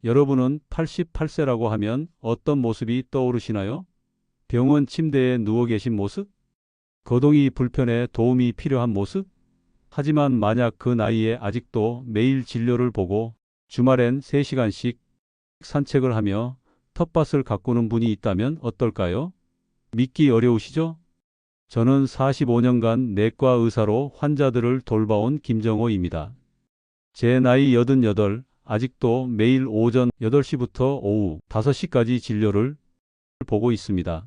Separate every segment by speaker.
Speaker 1: 여러분은 88세라고 하면 어떤 모습이 떠오르시나요? 병원 침대에 누워 계신 모습? 거동이 불편해 도움이 필요한 모습? 하지만 만약 그 나이에 아직도 매일 진료를 보고 주말엔 3시간씩 산책을 하며 텃밭을 가꾸는 분이 있다면 어떨까요? 믿기 어려우시죠? 저는 45년간 내과 의사로 환자들을 돌봐온 김정호입니다. 제 나이 88, 아직도 매일 오전 8시부터 오후 5시까지 진료를 보고 있습니다.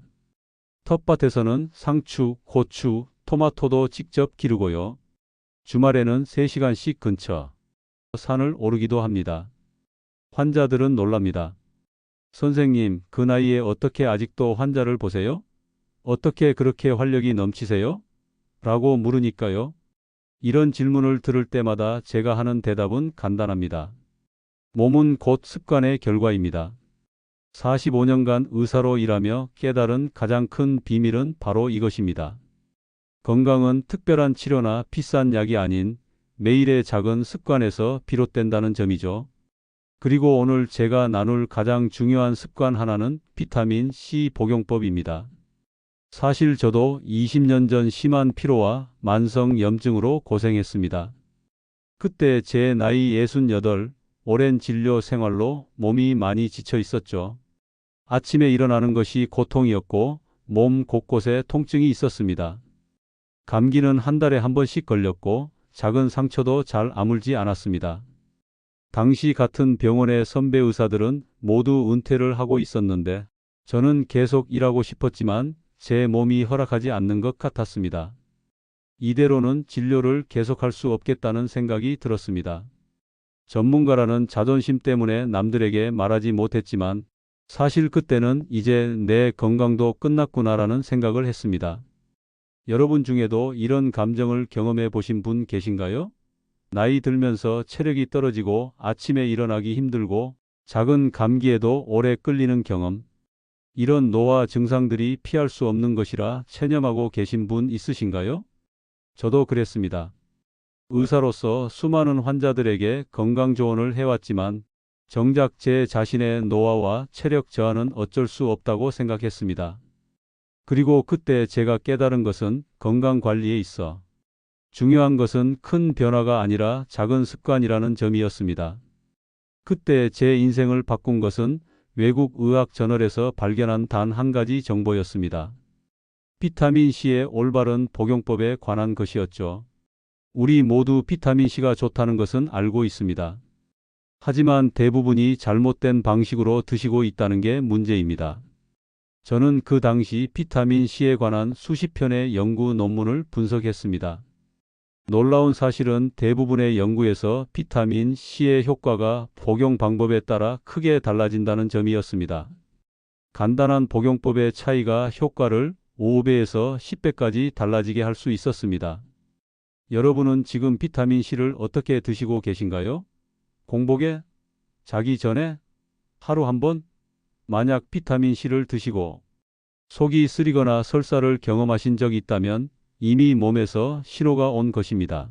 Speaker 1: 텃밭에서는 상추, 고추, 토마토도 직접 기르고요. 주말에는 3시간씩 근처 산을 오르기도 합니다. 환자들은 놀랍니다. 선생님, 그 나이에 어떻게 아직도 환자를 보세요? 어떻게 그렇게 활력이 넘치세요? 라고 물으니까요. 이런 질문을 들을 때마다 제가 하는 대답은 간단합니다. 몸은 곧 습관의 결과입니다. 45년간 의사로 일하며 깨달은 가장 큰 비밀은 바로 이것입니다. 건강은 특별한 치료나 비싼 약이 아닌 매일의 작은 습관에서 비롯된다는 점이죠. 그리고 오늘 제가 나눌 가장 중요한 습관 하나는 비타민 C 복용법입니다. 사실 저도 20년 전 심한 피로와 만성 염증으로 고생했습니다. 그때 제 나이 68, 오랜 진료 생활로 몸이 많이 지쳐 있었죠. 아침에 일어나는 것이 고통이었고 몸 곳곳에 통증이 있었습니다. 감기는 한 달에 한 번씩 걸렸고 작은 상처도 잘 아물지 않았습니다. 당시 같은 병원의 선배 의사들은 모두 은퇴를 하고 있었는데 저는 계속 일하고 싶었지만 제 몸이 허락하지 않는 것 같았습니다. 이대로는 진료를 계속할 수 없겠다는 생각이 들었습니다. 전문가라는 자존심 때문에 남들에게 말하지 못했지만 사실 그때는 이제 내 건강도 끝났구나라는 생각을 했습니다. 여러분 중에도 이런 감정을 경험해 보신 분 계신가요? 나이 들면서 체력이 떨어지고 아침에 일어나기 힘들고 작은 감기에도 오래 끌리는 경험. 이런 노화 증상들이 피할 수 없는 것이라 체념하고 계신 분 있으신가요? 저도 그랬습니다. 의사로서 수많은 환자들에게 건강 조언을 해왔지만 정작 제 자신의 노화와 체력 저하는 어쩔 수 없다고 생각했습니다. 그리고 그때 제가 깨달은 것은 건강 관리에 있어 중요한 것은 큰 변화가 아니라 작은 습관이라는 점이었습니다. 그때 제 인생을 바꾼 것은 외국 의학 저널에서 발견한 단 한 가지 정보였습니다. 비타민C의 올바른 복용법에 관한 것이었죠. 우리 모두 비타민C가 좋다는 것은 알고 있습니다. 하지만 대부분이 잘못된 방식으로 드시고 있다는 게 문제입니다. 저는 그 당시 비타민C에 관한 수십 편의 연구 논문을 분석했습니다. 놀라운 사실은 대부분의 연구에서 비타민C의 효과가 복용 방법에 따라 크게 달라진다는 점이었습니다. 간단한 복용법의 차이가 효과를 5배에서 10배까지 달라지게 할 수 있었습니다. 여러분은 지금 비타민C를 어떻게 드시고 계신가요? 공복에? 자기 전에? 하루 한 번? 만약 비타민C를 드시고 속이 쓰리거나 설사를 경험하신 적이 있다면 이미 몸에서 신호가 온 것입니다.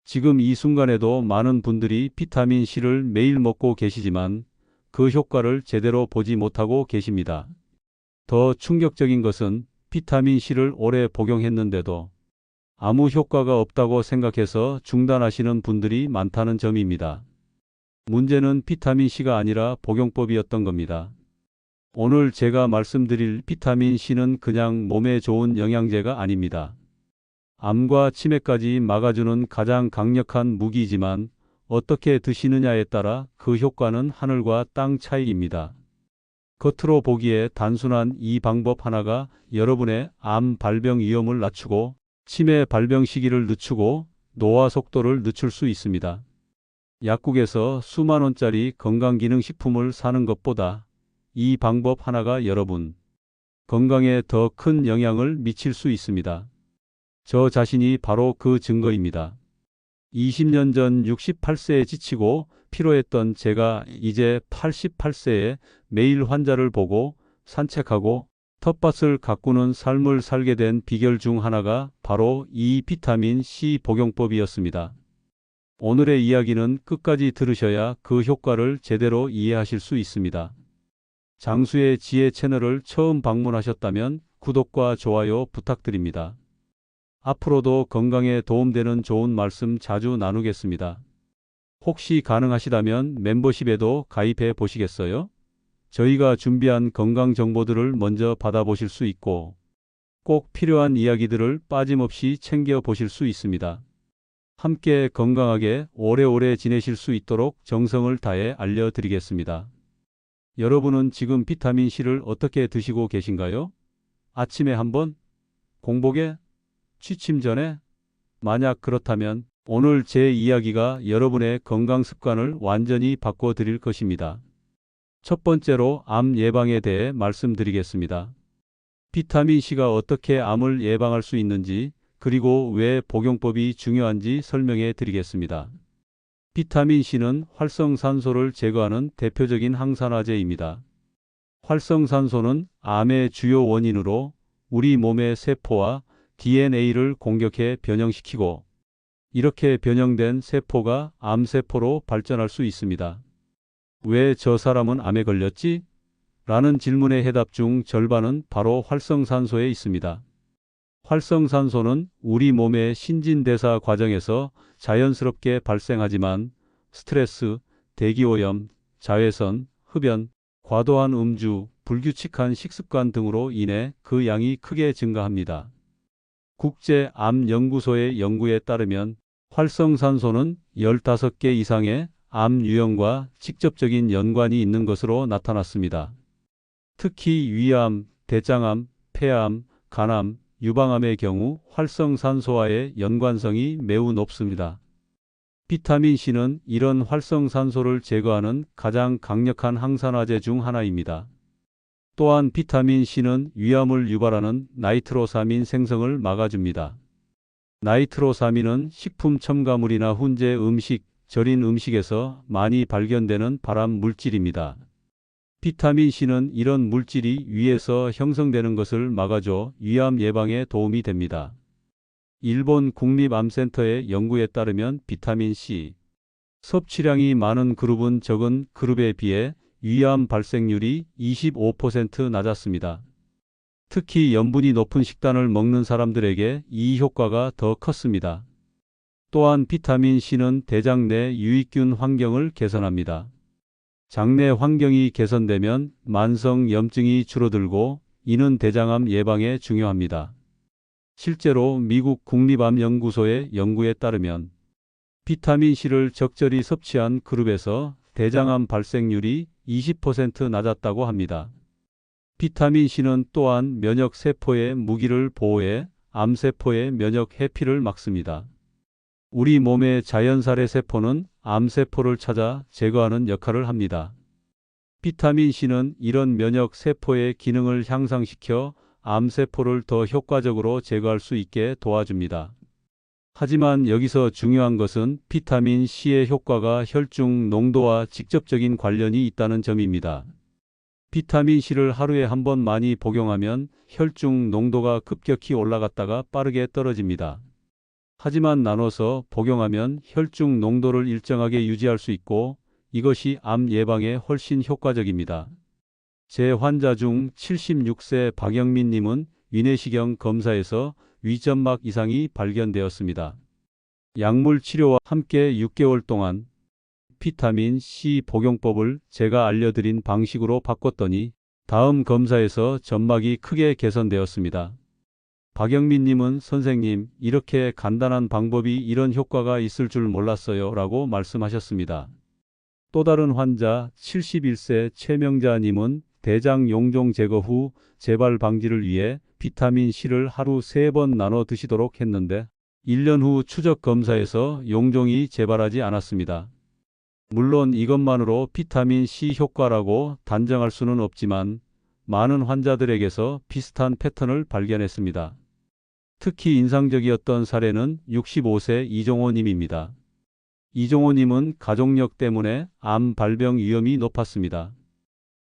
Speaker 1: 지금 이 순간에도 많은 분들이 비타민C를 매일 먹고 계시지만 그 효과를 제대로 보지 못하고 계십니다. 더 충격적인 것은 비타민C를 오래 복용했는데도 아무 효과가 없다고 생각해서 중단하시는 분들이 많다는 점입니다. 문제는 비타민C가 아니라 복용법이었던 겁니다. 오늘 제가 말씀드릴 비타민C는 그냥 몸에 좋은 영양제가 아닙니다. 암과 치매까지 막아주는 가장 강력한 무기이지만 어떻게 드시느냐에 따라 그 효과는 하늘과 땅 차이입니다. 겉으로 보기에 단순한 이 방법 하나가 여러분의 암 발병 위험을 낮추고 치매 발병 시기를 늦추고 노화 속도를 늦출 수 있습니다. 약국에서 수만 원짜리 건강기능식품을 사는 것보다 이 방법 하나가 여러분 건강에 더 큰 영향을 미칠 수 있습니다. 저 자신이 바로 그 증거입니다. 20년 전 68세에 지치고 피로했던 제가 이제 88세에 매일 환자를 보고 산책하고 텃밭을 가꾸는 삶을 살게 된 비결 중 하나가 바로 이 비타민 C 복용법이었습니다. 오늘의 이야기는 끝까지 들으셔야 그 효과를 제대로 이해하실 수 있습니다. 장수의 지혜 채널을 처음 방문하셨다면 구독과 좋아요 부탁드립니다. 앞으로도 건강에 도움되는 좋은 말씀 자주 나누겠습니다. 혹시 가능하시다면 멤버십에도 가입해 보시겠어요? 저희가 준비한 건강 정보들을 먼저 받아보실 수 있고 꼭 필요한 이야기들을 빠짐없이 챙겨 보실 수 있습니다. 함께 건강하게 오래오래 지내실 수 있도록 정성을 다해 알려드리겠습니다. 여러분은 지금 비타민C를 어떻게 드시고 계신가요? 아침에 한번? 공복에? 취침 전에? 만약 그렇다면 오늘 제 이야기가 여러분의 건강 습관을 완전히 바꿔드릴 것입니다. 첫 번째로 암 예방에 대해 말씀드리겠습니다. 비타민C가 어떻게 암을 예방할 수 있는지 그리고 왜 복용법이 중요한지 설명해 드리겠습니다. 비타민C는 활성산소를 제거하는 대표적인 항산화제입니다. 활성산소는 암의 주요 원인으로 우리 몸의 세포와 DNA를 공격해 변형시키고 이렇게 변형된 세포가 암세포로 발전할 수 있습니다. 왜 저 사람은 암에 걸렸지? 라는 질문의 해답 중 절반은 바로 활성산소에 있습니다. 활성산소는 우리 몸의 신진대사 과정에서 자연스럽게 발생하지만 스트레스, 대기오염, 자외선, 흡연, 과도한 음주, 불규칙한 식습관 등으로 인해 그 양이 크게 증가합니다. 국제암연구소의 연구에 따르면 활성산소는 15개 이상의 암 유형과 직접적인 연관이 있는 것으로 나타났습니다. 특히 위암, 대장암, 폐암, 간암, 유방암의 경우 활성산소와의 연관성이 매우 높습니다. 비타민C는 이런 활성산소를 제거하는 가장 강력한 항산화제 중 하나입니다. 또한 비타민C는 위암을 유발하는 나이트로사민 생성을 막아줍니다. 나이트로사민은 식품 첨가물이나 훈제 음식, 절인 음식에서 많이 발견되는 발암 물질입니다. 비타민C는 이런 물질이 위에서 형성되는 것을 막아줘 위암 예방에 도움이 됩니다. 일본 국립암센터의 연구에 따르면 비타민C 섭취량이 많은 그룹은 적은 그룹에 비해 위암 발생률이 25% 낮았습니다. 특히 염분이 높은 식단을 먹는 사람들에게 이 효과가 더 컸습니다. 또한 비타민C는 대장 내 유익균 환경을 개선합니다. 장내 환경이 개선되면 만성 염증이 줄어들고 이는 대장암 예방에 중요합니다. 실제로 미국 국립암연구소의 연구에 따르면 비타민C를 적절히 섭취한 그룹에서 대장암 발생률이 20% 낮았다고 합니다. 비타민C는 또한 면역세포의 무기를 보호해 암세포의 면역 해피를 막습니다. 우리 몸의 자연살해 세포는 암세포를 찾아 제거하는 역할을 합니다. 비타민C는 이런 면역 세포의 기능을 향상시켜 암세포를 더 효과적으로 제거할 수 있게 도와줍니다. 하지만 여기서 중요한 것은 비타민C의 효과가 혈중 농도와 직접적인 관련이 있다는 점입니다. 비타민C를 하루에 한 번 많이 복용하면 혈중 농도가 급격히 올라갔다가 빠르게 떨어집니다. 하지만 나눠서 복용하면 혈중 농도를 일정하게 유지할 수 있고 이것이 암 예방에 훨씬 효과적입니다. 제 환자 중 76세 박영민 님은 위내시경 검사에서 위점막 이상이 발견되었습니다. 약물 치료와 함께 6개월 동안 비타민C 복용법을 제가 알려드린 방식으로 바꿨더니 다음 검사에서 점막이 크게 개선되었습니다. 박영민 님은 선생님, 이렇게 간단한 방법이 이런 효과가 있을 줄 몰랐어요 라고 말씀하셨습니다. 또 다른 환자 71세 최명자 님은 대장 용종 제거 후 재발 방지를 위해 비타민C를 하루 3번 나눠 드시도록 했는데 1년 후 추적 검사에서 용종이 재발하지 않았습니다. 물론 이것만으로 비타민C 효과라고 단정할 수는 없지만 많은 환자들에게서 비슷한 패턴을 발견했습니다. 특히 인상적이었던 사례는 65세 이종호 님입니다. 이종호 님은 가족력 때문에 암 발병 위험이 높았습니다.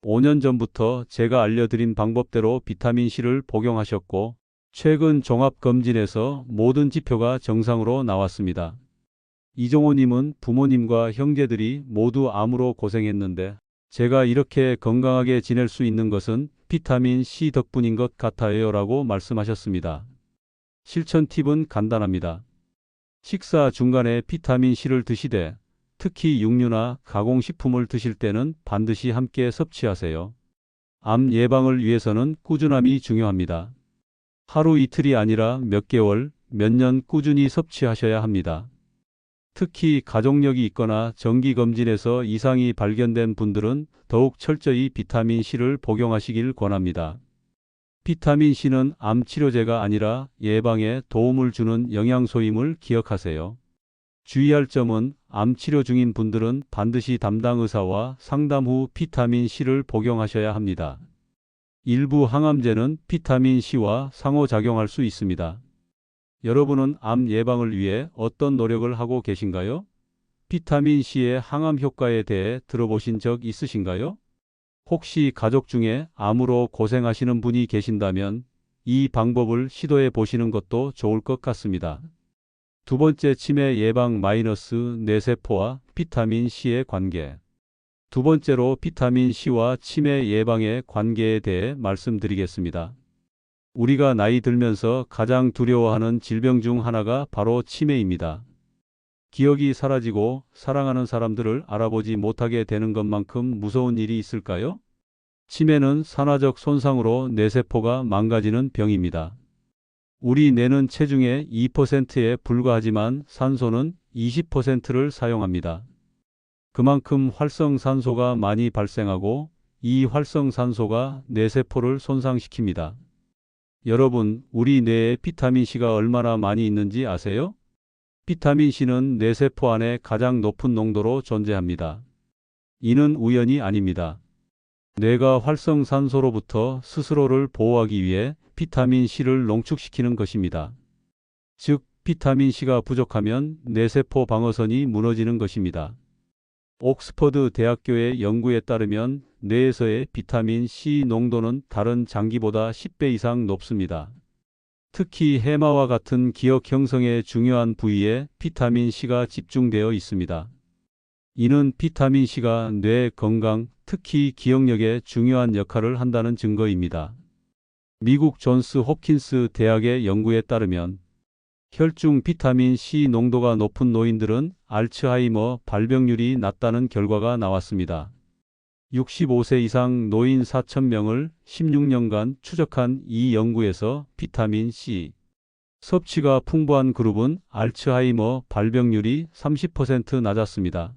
Speaker 1: 5년 전부터 제가 알려드린 방법대로 비타민C를 복용하셨고 최근 종합검진에서 모든 지표가 정상으로 나왔습니다. 이종호님은 부모님과 형제들이 모두 암으로 고생했는데 제가 이렇게 건강하게 지낼 수 있는 것은 비타민 C 덕분인 것 같아요 라고 말씀하셨습니다. 실천 팁은 간단합니다. 식사 중간에 비타민 C를 드시되 특히 육류나 가공식품을 드실 때는 반드시 함께 섭취하세요. 암 예방을 위해서는 꾸준함이 중요합니다. 하루 이틀이 아니라 몇 개월, 몇 년 꾸준히 섭취하셔야 합니다. 특히 가족력이 있거나 정기검진에서 이상이 발견된 분들은 더욱 철저히 비타민 C를 복용하시길 권합니다. 비타민 C는 암 치료제가 아니라 예방에 도움을 주는 영양소임을 기억하세요. 주의할 점은 암 치료 중인 분들은 반드시 담당 의사와 상담 후 비타민 C를 복용하셔야 합니다. 일부 항암제는 비타민 C와 상호작용할 수 있습니다. 여러분은 암 예방을 위해 어떤 노력을 하고 계신가요? 비타민 C의 항암 효과에 대해 들어보신 적 있으신가요? 혹시 가족 중에 암으로 고생하시는 분이 계신다면 이 방법을 시도해 보시는 것도 좋을 것 같습니다. 두 번째, 치매 예방 뇌세포와 비타민 C의 관계. 두 번째로 비타민 C와 치매 예방의 관계에 대해 말씀드리겠습니다. 우리가 나이 들면서 가장 두려워하는 질병 중 하나가 바로 치매입니다. 기억이 사라지고 사랑하는 사람들을 알아보지 못하게 되는 것만큼 무서운 일이 있을까요? 치매는 산화적 손상으로 뇌세포가 망가지는 병입니다. 우리 뇌는 체중의 2%에 불과하지만 산소는 20%를 사용합니다. 그만큼 활성산소가 많이 발생하고 이 활성산소가 뇌세포를 손상시킵니다. 여러분, 우리 뇌에 비타민 C가 얼마나 많이 있는지 아세요? 비타민 C는 뇌세포 안에 가장 높은 농도로 존재합니다. 이는 우연이 아닙니다. 뇌가 활성산소로부터 스스로를 보호하기 위해 비타민 C를 농축시키는 것입니다. 즉, 비타민 C가 부족하면 뇌세포 방어선이 무너지는 것입니다. 옥스퍼드 대학교의 연구에 따르면 뇌에서의 비타민 C 농도는 다른 장기보다 10배 이상 높습니다. 특히 해마와 같은 기억 형성에 중요한 부위에 비타민 C가 집중되어 있습니다. 이는 비타민 C가 뇌 건강, 특히 기억력에 중요한 역할을 한다는 증거입니다. 미국 존스 홉킨스 대학의 연구에 따르면 혈중 비타민 C 농도가 높은 노인들은 알츠하이머 발병률이 낮다는 결과가 나왔습니다. 65세 이상 노인 4,000명을 16년간 추적한 이 연구에서 비타민 C 섭취가 풍부한 그룹은 알츠하이머 발병률이 30% 낮았습니다.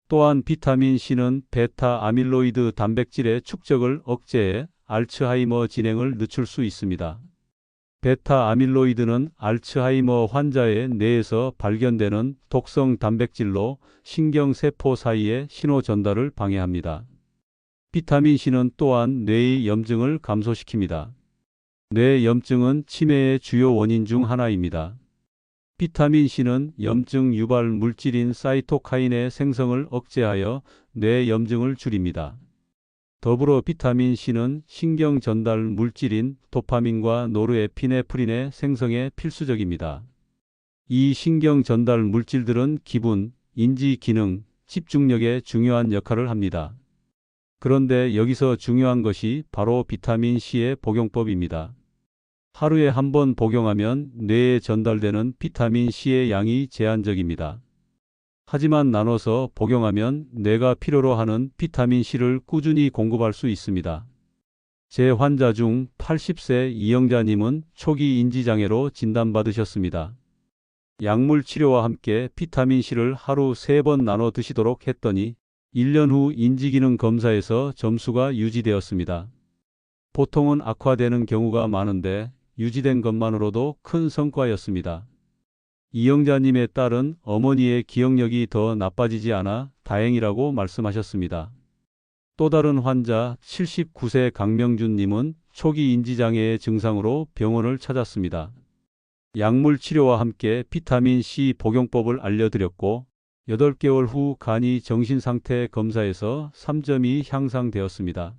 Speaker 1: 또한 비타민 C는 베타 아밀로이드 단백질의 축적을 억제해 알츠하이머 진행을 늦출 수 있습니다. 베타 아밀로이드는 알츠하이머 환자의 뇌에서 발견되는 독성 단백질로 신경세포 사이의 신호 전달을 방해합니다. 비타민 C는 또한 뇌의 염증을 감소시킵니다. 뇌 염증은 치매의 주요 원인 중 하나입니다. 비타민 C는 염증 유발 물질인 사이토카인의 생성을 억제하여 뇌 염증을 줄입니다. 더불어 비타민 C는 신경 전달 물질인 도파민과 노르에피네프린의 생성에 필수적입니다. 이 신경 전달 물질들은 기분, 인지 기능, 집중력에 중요한 역할을 합니다. 그런데 여기서 중요한 것이 바로 비타민 C의 복용법입니다. 하루에 한 번 복용하면 뇌에 전달되는 비타민 C의 양이 제한적입니다. 하지만 나눠서 복용하면 뇌가 필요로 하는 비타민 C를 꾸준히 공급할 수 있습니다. 제 환자 중 80세 이영자님은 초기 인지장애로 진단받으셨습니다. 약물 치료와 함께 비타민 C를 하루 3번 나눠 드시도록 했더니 1년 후 인지기능 검사에서 점수가 유지되었습니다. 보통은 악화되는 경우가 많은데 유지된 것만으로도 큰 성과였습니다. 이영자님의 딸은 어머니의 기억력이 더 나빠지지 않아 다행이라고 말씀하셨습니다. 또 다른 환자 79세 강명준님은 초기 인지장애의 증상으로 병원을 찾았습니다. 약물 치료와 함께 비타민 C 복용법을 알려드렸고 8개월 후 간이 정신상태 검사에서 3점이 향상되었습니다.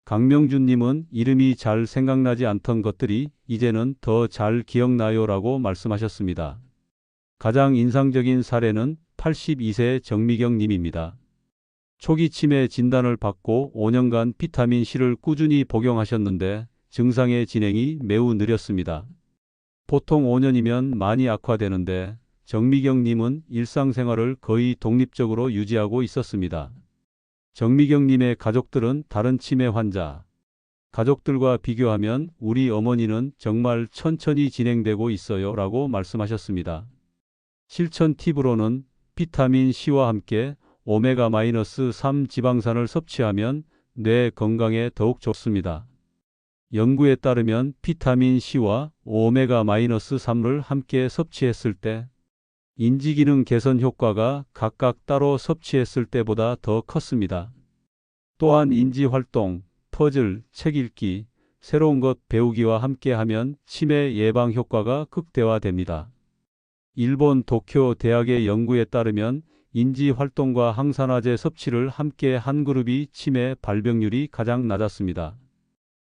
Speaker 1: 강명준님은 이름이 잘 생각나지 않던 것들이 이제는 더 잘 기억나요라고 말씀하셨습니다. 가장 인상적인 사례는 82세 정미경 님입니다. 초기 치매 진단을 받고 5년간 비타민C를 꾸준히 복용하셨는데 증상의 진행이 매우 느렸습니다. 보통 5년이면 많이 악화되는데 정미경 님은 일상생활을 거의 독립적으로 유지하고 있었습니다. 정미경 님의 가족들은 다른 치매 환자 가족들과 비교하면 우리 어머니는 정말 천천히 진행되고 있어요 라고 말씀하셨습니다. 실천 팁으로는 비타민 C와 함께 오메가-3 지방산을 섭취하면 뇌 건강에 더욱 좋습니다. 연구에 따르면 비타민 C와 오메가-3을 함께 섭취했을 때 인지기능 개선 효과가 각각 따로 섭취했을 때보다 더 컸습니다. 또한 인지활동, 퍼즐, 책 읽기, 새로운 것 배우기와 함께하면 치매 예방 효과가 극대화됩니다. 일본 도쿄 대학의 연구에 따르면 인지활동과 항산화제 섭취를 함께 한 그룹이 치매 발병률이 가장 낮았습니다.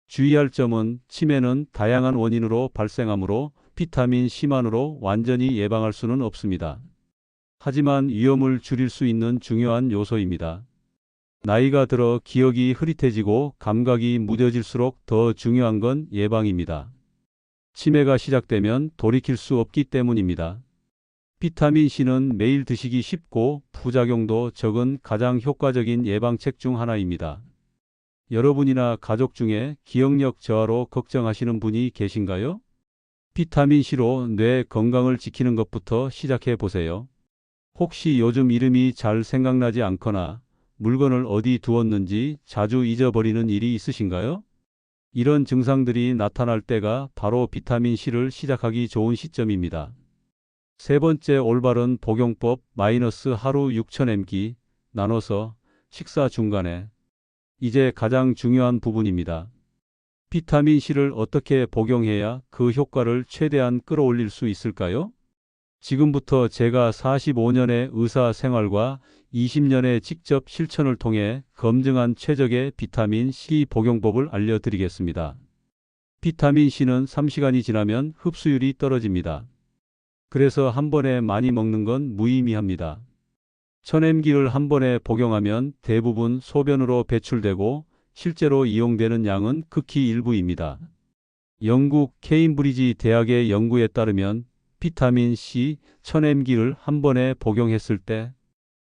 Speaker 1: 주의할 점은 치매는 다양한 원인으로 발생하므로 비타민 C만으로 완전히 예방할 수는 없습니다. 하지만 위험을 줄일 수 있는 중요한 요소입니다. 나이가 들어 기억이 흐릿해지고 감각이 무뎌질수록 더 중요한 건 예방입니다. 치매가 시작되면 돌이킬 수 없기 때문입니다. 비타민 C는 매일 드시기 쉽고 부작용도 적은 가장 효과적인 예방책 중 하나입니다. 여러분이나 가족 중에 기억력 저하로 걱정하시는 분이 계신가요? 비타민 C로 뇌 건강을 지키는 것부터 시작해 보세요. 혹시 요즘 이름이 잘 생각나지 않거나 물건을 어디 두었는지 자주 잊어버리는 일이 있으신가요? 이런 증상들이 나타날 때가 바로 비타민 C를 시작하기 좋은 시점입니다. 세 번째 올바른 복용법 하루 6000mg 나눠서 식사 중간에 이제 가장 중요한 부분입니다. 비타민 C를 어떻게 복용해야 그 효과를 최대한 끌어올릴 수 있을까요? 지금부터 제가 45년의 의사 생활과 20년의 직접 실천을 통해 검증한 최적의 비타민 C 복용법을 알려드리겠습니다. 비타민 C는 3시간이 지나면 흡수율이 떨어집니다. 그래서 한 번에 많이 먹는 건 무의미합니다. 1000mg를 한 번에 복용하면 대부분 소변으로 배출되고 실제로 이용되는 양은 극히 일부입니다. 영국 케임브리지 대학의 연구에 따르면 비타민 C 1000mg를 한 번에 복용했을 때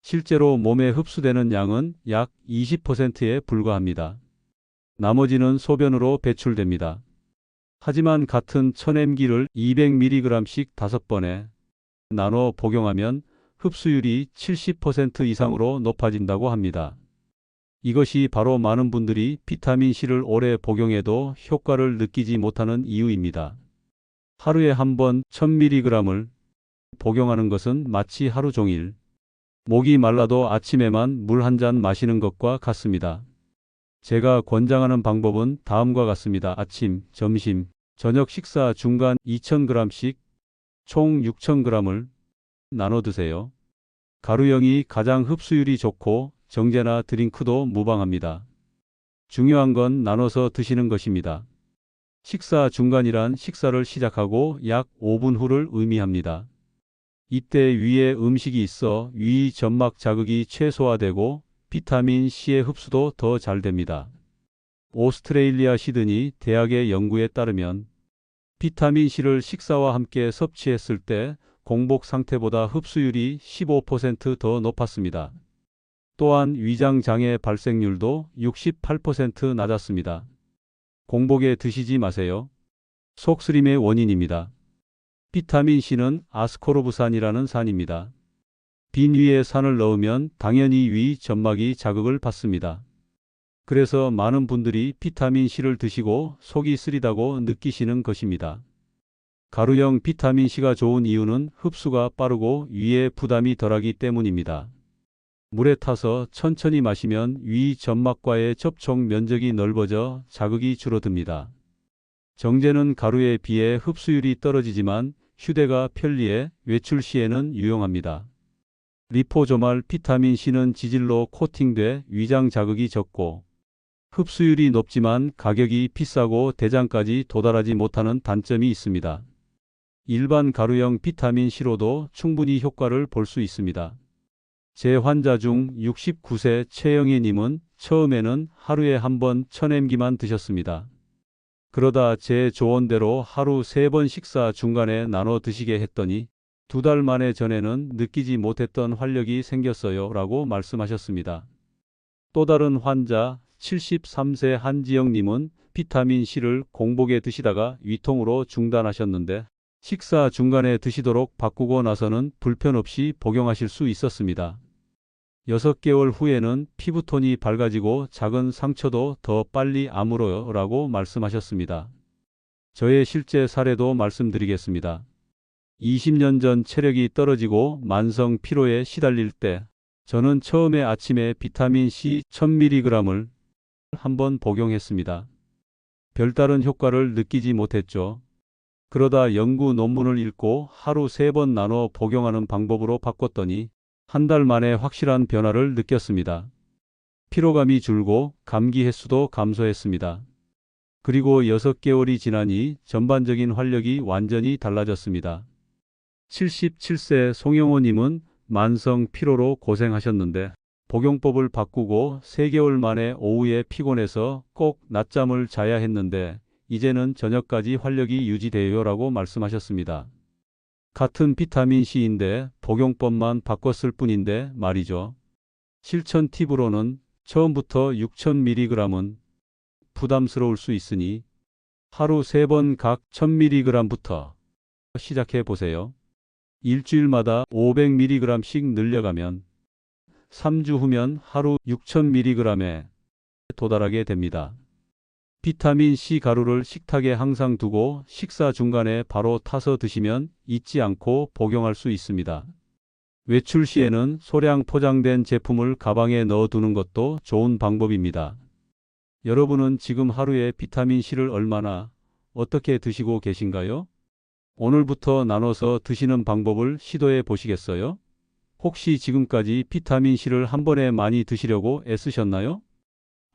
Speaker 1: 실제로 몸에 흡수되는 양은 약 20%에 불과합니다. 나머지는 소변으로 배출됩니다. 하지만 같은 1000mg를 200mg씩 5번에 나눠 복용하면 흡수율이 70% 이상으로 높아진다고 합니다. 이것이 바로 많은 분들이 비타민 C를 오래 복용해도 효과를 느끼지 못하는 이유입니다. 하루에 한 번 1000mg을 복용하는 것은 마치 하루 종일 목이 말라도 아침에만 물 한 잔 마시는 것과 같습니다. 제가 권장하는 방법은 다음과 같습니다. 아침, 점심, 저녁 식사 중간 2000g씩 총 6000g을 나눠 드세요. 가루형이 가장 흡수율이 좋고 정제나 드링크도 무방합니다. 중요한 건 나눠서 드시는 것입니다. 식사 중간이란 식사를 시작하고 약 5분 후를 의미합니다. 이때 위에 음식이 있어 위 점막 자극이 최소화되고 비타민 C의 흡수도 더 잘 됩니다. 오스트레일리아 시드니 대학의 연구에 따르면 비타민 C를 식사와 함께 섭취했을 때 공복 상태보다 흡수율이 15% 더 높았습니다. 또한 위장 장애 발생률도 68% 낮았습니다. 공복에 드시지 마세요. 속쓰림의 원인입니다. 비타민 C는 아스코르브산이라는 산입니다. 빈 위에 산을 넣으면 당연히 위 점막이 자극을 받습니다. 그래서 많은 분들이 비타민 C를 드시고 속이 쓰리다고 느끼시는 것입니다. 가루형 비타민 C가 좋은 이유는 흡수가 빠르고 위에 부담이 덜하기 때문입니다. 물에 타서 천천히 마시면 위 점막과의 접촉 면적이 넓어져 자극이 줄어듭니다. 정제는 가루에 비해 흡수율이 떨어지지만 휴대가 편리해 외출 시에는 유용합니다. 리포조말 비타민 C는 지질로 코팅돼 위장 자극이 적고 흡수율이 높지만 가격이 비싸고 대장까지 도달하지 못하는 단점이 있습니다. 일반 가루형 비타민 C로도 충분히 효과를 볼 수 있습니다. 제 환자 중 69세 최영희 님은 처음에는 하루에 한 번 1000mg만 드셨습니다. 그러다 제 조언대로 하루 3번 식사 중간에 나눠 드시게 했더니 2달 만에 전에는 느끼지 못했던 활력이 생겼어요 라고 말씀하셨습니다. 또 다른 환자 73세 한지영 님은 비타민 C를 공복에 드시다가 위통으로 중단하셨는데 식사 중간에 드시도록 바꾸고 나서는 불편 없이 복용하실 수 있었습니다. 6개월 후에는 피부톤이 밝아지고 작은 상처도 더 빨리 아물어요 라고 말씀하셨습니다. 저의 실제 사례도 말씀드리겠습니다. 20년 전 체력이 떨어지고 만성 피로에 시달릴 때 저는 처음에 아침에 비타민 C 1000mg을 한번 복용했습니다. 별다른 효과를 느끼지 못했죠. 그러다 연구 논문을 읽고 하루 3번 나눠 복용하는 방법으로 바꿨더니 한 달 만에 확실한 변화를 느꼈습니다. 피로감이 줄고 감기 횟수도 감소했습니다. 그리고 6개월이 지나니 전반적인 활력이 완전히 달라졌습니다. 77세 송영호 님은 만성 피로로 고생하셨는데 복용법을 바꾸고 3개월 만에 오후에 피곤해서 꼭 낮잠을 자야 했는데 이제는 저녁까지 활력이 유지돼요 라고 말씀하셨습니다. 같은 비타민 C인데 복용법만 바꿨을 뿐인데 말이죠. 실천 팁으로는 처음부터 6000mg은 부담스러울 수 있으니 하루 3번 각 1000mg부터 시작해 보세요. 일주일마다 500mg씩 늘려가면 3주 후면 하루 6000mg에 도달하게 됩니다. 비타민 C 가루를 식탁에 항상 두고 식사 중간에 바로 타서 드시면 잊지 않고 복용할 수 있습니다. 외출 시에는 소량 포장된 제품을 가방에 넣어 두는 것도 좋은 방법입니다. 여러분은 지금 하루에 비타민 C를 얼마나 어떻게 드시고 계신가요? 오늘부터 나눠서 드시는 방법을 시도해 보시겠어요? 혹시 지금까지 비타민 C를 한 번에 많이 드시려고 애쓰셨나요?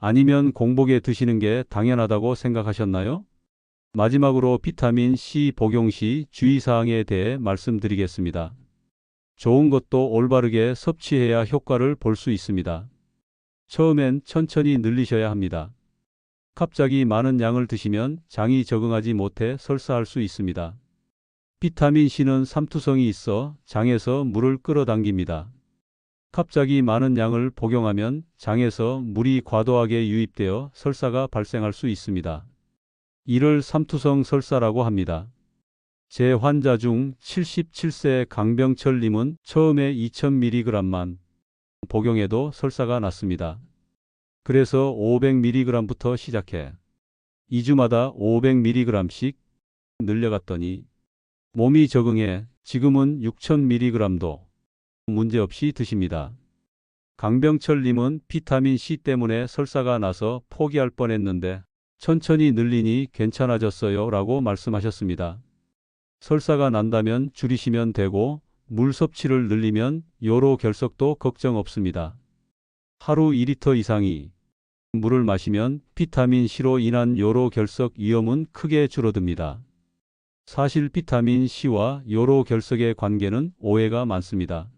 Speaker 1: 아니면 공복에 드시는 게 당연하다고 생각하셨나요? 마지막으로 비타민 C 복용 시 주의사항에 대해 말씀드리겠습니다. 좋은 것도 올바르게 섭취해야 효과를 볼 수 있습니다. 처음엔 천천히 늘리셔야 합니다. 갑자기 많은 양을 드시면 장이 적응하지 못해 설사할 수 있습니다. 비타민 C는 삼투성이 있어 장에서 물을 끌어당깁니다. 갑자기 많은 양을 복용하면 장에서 물이 과도하게 유입되어 설사가 발생할 수 있습니다. 이를 삼투성 설사라고 합니다. 제 환자 중 77세 강병철 님은 처음에 2000mg만 복용해도 설사가 났습니다. 그래서 500mg부터 시작해 2주마다 500mg씩 늘려갔더니 몸이 적응해 지금은 6000mg도 문제없이 드십니다. 강병철 님은 비타민 C 때문에 설사가 나서 포기할 뻔했는데 천천히 늘리니 괜찮아졌어요 라고 말씀하셨습니다. 설사가 난다면 줄이시면 되고 물 섭취를 늘리면 요로 결석도 걱정 없습니다. 하루 2리터 이상이 물을 마시면 비타민 C로 인한 요로 결석 위험은 크게 줄어듭니다. 사실 비타민 C와 요로 결석의 관계는 오해가 많습니다.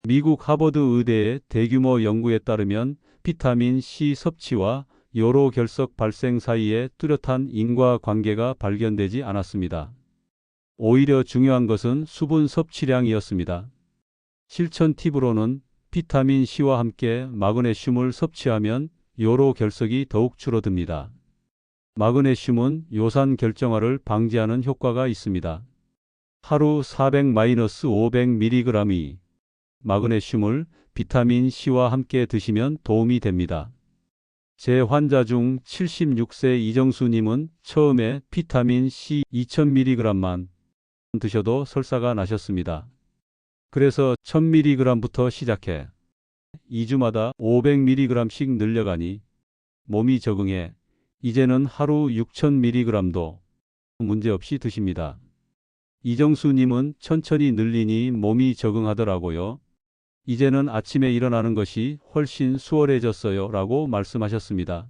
Speaker 1: 미국 하버드 의대의 대규모 연구에 따르면 비타민 C 섭취와 요로 결석 발생 사이에 뚜렷한 인과관계가 발견되지 않았습니다. 오히려 중요한 것은 수분 섭취량이었습니다. 실천 팁으로는 비타민 C와 함께 마그네슘을 섭취하면 요로 결석이 더욱 줄어듭니다. 마그네슘은 요산 결정화를 방지하는 효과가 있습니다. 하루 400-500mg이 마그네슘을 비타민 C와 함께 드시면 도움이 됩니다. 제 환자 중 76세 이정수 님은 처음에 비타민 C 2000mg만 드셔도 설사가 나셨습니다. 그래서 1000mg부터 시작해 2주마다 500mg씩 늘려가니 몸이 적응해 이제는 하루 6000mg도 문제없이 드십니다. 이정수 님은 천천히 늘리니 몸이 적응하더라고요. 이제는 아침에 일어나는 것이 훨씬 수월해졌어요 라고 말씀하셨습니다.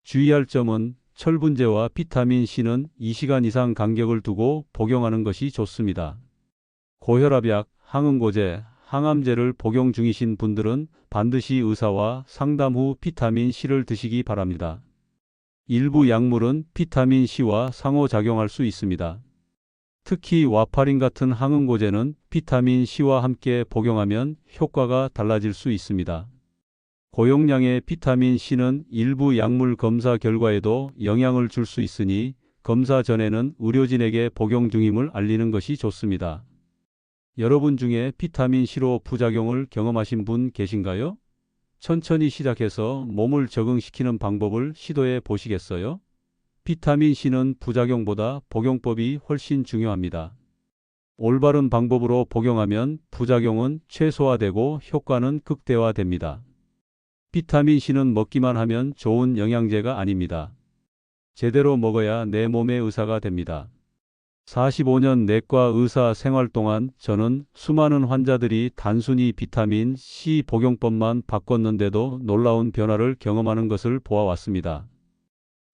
Speaker 1: 주의할 점은 철분제와 비타민 C는 2시간 이상 간격을 두고 복용하는 것이 좋습니다. 고혈압약, 항응고제, 항암제를 복용 중이신 분들은 반드시 의사와 상담 후 비타민 C를 드시기 바랍니다. 일부 약물은 비타민 C와 상호작용할 수 있습니다. 특히 와파린 같은 항응고제는 비타민 C와 함께 복용하면 효과가 달라질 수 있습니다. 고용량의 비타민 C는 일부 약물 검사 결과에도 영향을 줄 수 있으니 검사 전에는 의료진에게 복용 중임을 알리는 것이 좋습니다. 여러분 중에 비타민 C로 부작용을 경험하신 분 계신가요? 천천히 시작해서 몸을 적응시키는 방법을 시도해 보시겠어요? 비타민 C는 부작용보다 복용법이 훨씬 중요합니다. 올바른 방법으로 복용하면 부작용은 최소화되고 효과는 극대화됩니다. 비타민 C는 먹기만 하면 좋은 영양제가 아닙니다. 제대로 먹어야 내 몸의 의사가 됩니다. 45년 내과 의사 생활 동안 저는 수많은 환자들이 단순히 비타민 C 복용법만 바꿨는데도 놀라운 변화를 경험하는 것을 보아왔습니다.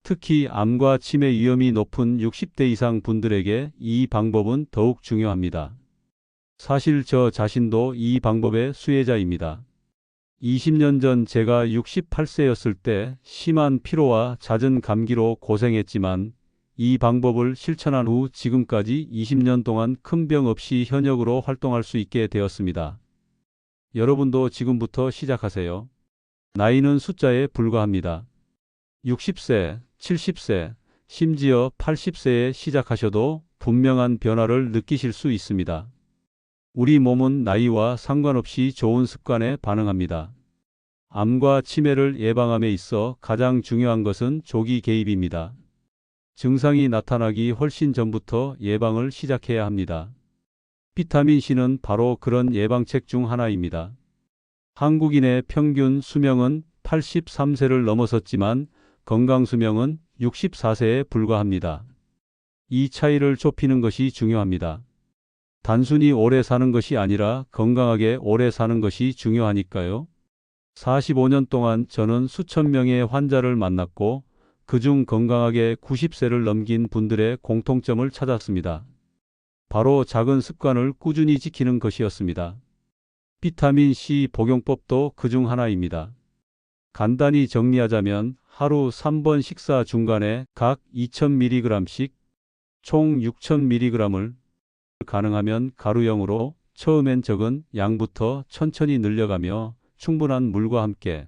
Speaker 1: 특히 암과 치매 위험이 높은 60대 이상 분들에게 이 방법은 더욱 중요합니다. 사실 저 자신도 이 방법의 수혜자입니다. 20년 전 제가 68세였을 때 심한 피로와 잦은 감기로 고생했지만 이 방법을 실천한 후 지금까지 20년 동안 큰 병 없이 현역으로 활동할 수 있게 되었습니다. 여러분도 지금부터 시작하세요. 나이는 숫자에 불과합니다. 60세, 70세, 심지어 80세에 시작하셔도 분명한 변화를 느끼실 수 있습니다. 우리 몸은 나이와 상관없이 좋은 습관에 반응합니다. 암과 치매를 예방함에 있어 가장 중요한 것은 조기 개입입니다. 증상이 나타나기 훨씬 전부터 예방을 시작해야 합니다. 비타민 C는 바로 그런 예방책 중 하나입니다. 한국인의 평균 수명은 83세를 넘어섰지만 건강 수명은 64세에 불과합니다. 이 차이를 좁히는 것이 중요합니다. 단순히 오래 사는 것이 아니라 건강하게 오래 사는 것이 중요하니까요. 45년 동안 저는 수천 명의 환자를 만났고 그중 건강하게 90세를 넘긴 분들의 공통점을 찾았습니다. 바로 작은 습관을 꾸준히 지키는 것이었습니다. 비타민 C 복용법도 그중 하나입니다. 간단히 정리하자면 하루 3번 식사 중간에 각 2000mg씩 총 6000mg을 가능하면 가루형으로 처음엔 적은 양부터 천천히 늘려가며 충분한 물과 함께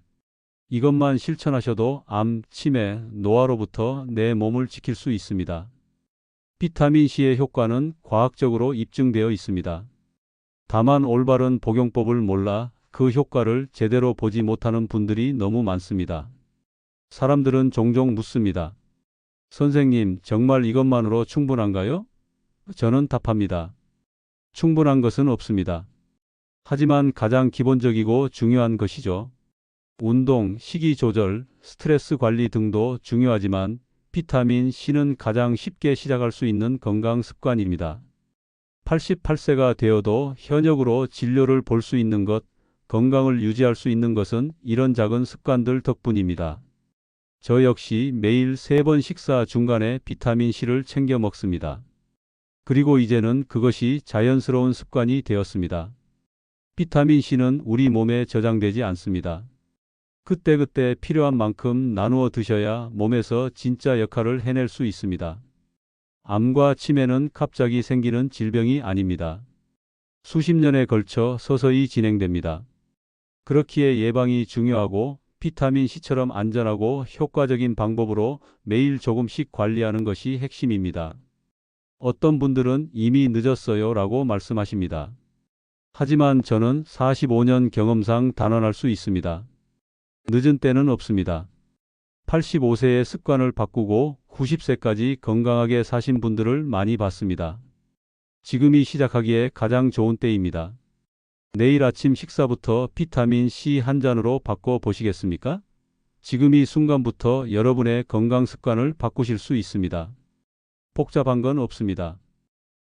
Speaker 1: 이것만 실천하셔도 암, 치매, 노화로부터 내 몸을 지킬 수 있습니다. 비타민 C의 효과는 과학적으로 입증되어 있습니다. 다만 올바른 복용법을 몰라 그 효과를 제대로 보지 못하는 분들이 너무 많습니다. 사람들은 종종 묻습니다. 선생님, 정말 이것만으로 충분한가요? 저는 답합니다. 충분한 것은 없습니다. 하지만 가장 기본적이고 중요한 것이죠. 운동, 식이 조절, 스트레스 관리 등도 중요하지만 비타민 C는 가장 쉽게 시작할 수 있는 건강 습관입니다. 88세가 되어도 현역으로 진료를 볼 수 있는 것, 건강을 유지할 수 있는 것은 이런 작은 습관들 덕분입니다. 저 역시 매일 3번 식사 중간에 비타민 C를 챙겨 먹습니다. 그리고 이제는 그것이 자연스러운 습관이 되었습니다. 비타민 C는 우리 몸에 저장되지 않습니다. 그때그때 필요한 만큼 나누어 드셔야 몸에서 진짜 역할을 해낼 수 있습니다. 암과 치매는 갑자기 생기는 질병이 아닙니다. 수십 년에 걸쳐 서서히 진행됩니다. 그렇기에 예방이 중요하고 비타민 C처럼 안전하고 효과적인 방법으로 매일 조금씩 관리하는 것이 핵심입니다. 어떤 분들은 이미 늦었어요 라고 말씀하십니다. 하지만 저는 45년 경험상 단언할 수 있습니다. 늦은 때는 없습니다. 85세의 습관을 바꾸고 90세까지 건강하게 사신 분들을 많이 봤습니다. 지금이 시작하기에 가장 좋은 때입니다. 내일 아침 식사부터 비타민 C 한 잔으로 바꿔 보시겠습니까? 지금 이 순간부터 여러분의 건강 습관을 바꾸실 수 있습니다. 복잡한 건 없습니다.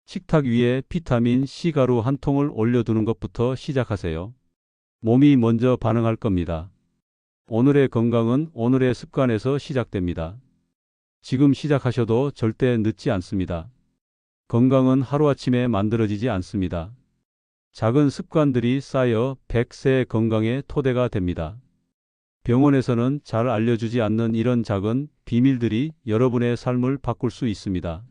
Speaker 1: 식탁 위에 비타민 C 가루 한 통을 올려두는 것부터 시작하세요. 몸이 먼저 반응할 겁니다. 오늘의 건강은 오늘의 습관에서 시작됩니다. 지금 시작하셔도 절대 늦지 않습니다. 건강은 하루아침에 만들어지지 않습니다. 작은 습관들이 쌓여 100세의 건강의 토대가 됩니다. 병원에서는 잘 알려주지 않는 이런 작은 비밀들이 여러분의 삶을 바꿀 수 있습니다.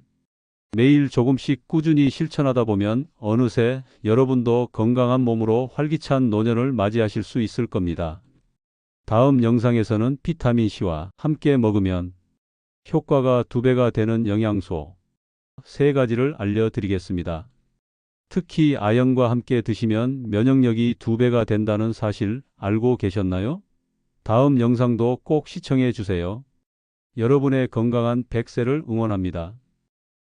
Speaker 1: 매일 조금씩 꾸준히 실천하다 보면 어느새 여러분도 건강한 몸으로 활기찬 노년을 맞이하실 수 있을 겁니다. 다음 영상에서는 비타민C와 함께 먹으면 효과가 2배가 되는 영양소 3가지를 알려드리겠습니다. 특히 아연과 함께 드시면 면역력이 2배가 된다는 사실 알고 계셨나요? 다음 영상도 꼭 시청해 주세요. 여러분의 건강한 100세를 응원합니다.